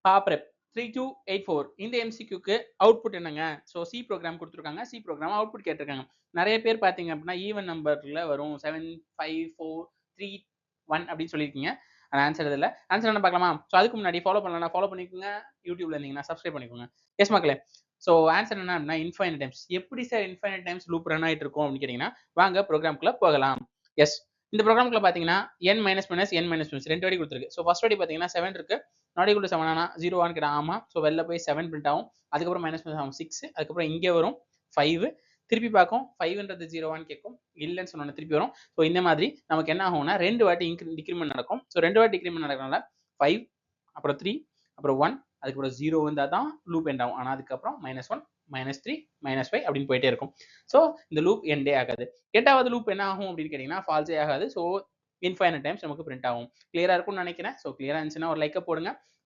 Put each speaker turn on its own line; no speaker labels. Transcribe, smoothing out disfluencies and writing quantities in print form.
பாப்ரெப் 3284 இந்த எம்சிக்யூக்கு அவுட்புட் என்னங்க? So C program கொடுத்துருக்காங்க. சி ப்ரோக்ராம் அவுட்புட் கேட்டிருக்காங்க. நிறைய பேர் பார்த்தீங்க அப்படின்னா ஈவன் நம்பர்ல வரும் 7 5 4 3 1 அப்படின்னு சொல்லியிருக்கீங்க. ஆன்சர் இதில் ஆன்சர் என்ன பார்க்கலாமா? ஸோ அதுக்கு முன்னாடி ஃபாலோ பண்ணலாம், ஃபாலோ பண்ணிக்கோங்க. யூடியூப்ல இருந்தீங்கன்னா சப்ஸ்கிரைப் பண்ணிக்கோங்க. எஸ் மக்களே. ஸோ ஆன்சர் என்ன அப்படின்னா இன்ஃபைனைட் டைம்ஸ். எப்படி sir infinite times loop run ஆகிட்டு இருக்கும் அப்படின்னு கேட்டிங்கன்னா வாங்க ப்ரோக்ராம்குள்ள போகலாம். எஸ், இந்த ப்ரோக்ராம்குள்ள பார்த்தீங்கன்னா n minus minus n minus minus 2 வாட்டி கொடுத்துருக்கு. ஸோ ஃபர்ஸ்ட் வாட்டி பார்த்தீங்கன்னா 7 இருக்கு. நாட் ஈக்குவல் டு 7 ஆனா 0 ஆன்னு கேட்டா ஆமா. ஸோ வெளில போய் 7 பிரிண்ட் ஆகும். அதுக்கப்புறம் மைனஸ் மைனஸ் ஆகும் 6. அதுக்கப்புறம் இங்கே வரும் 5. திருப்பி பார்க்கும் 5ன்றது 0 கேட்கும். இல்லைன்னு சொன்னோன்னு திருப்பி வரும். ஸோ இந்த மாதிரி நமக்கு என்ன ஆகும்னா 2 வாட்டி டிக்ரிமெண்ட் நடக்கும். ஸோ 2 வாட்டி டிக்ரிமெண்ட் நடக்கிறனால 5 அப்புறம் 3 அப்புறம் 1 அதுக்கப்புறம் 0 வந்தால் தான் லூப் எண்ட் ஆகும். ஆனால் அதுக்கப்புறம் -1 -3 -5 அப்படின்னு போயிட்டே இருக்கும். ஸோ இந்த லூப் எண்டே ஆகாது. 8வது லூப் என்ன ஆகும் அப்படின்னு கேட்டிங்கன்னா ஃபால்ஸே ஆகாது. ஸோ இன்ஃபைனைட் டைம்ஸ் நமக்கு பிரிண்ட் ஆகும். கிளியரா இருக்கும்னு நினைக்கிறேன். ஸோ கிளியரா இருந்துச்சுன்னா ஒரு லைக்கை போடுங்க.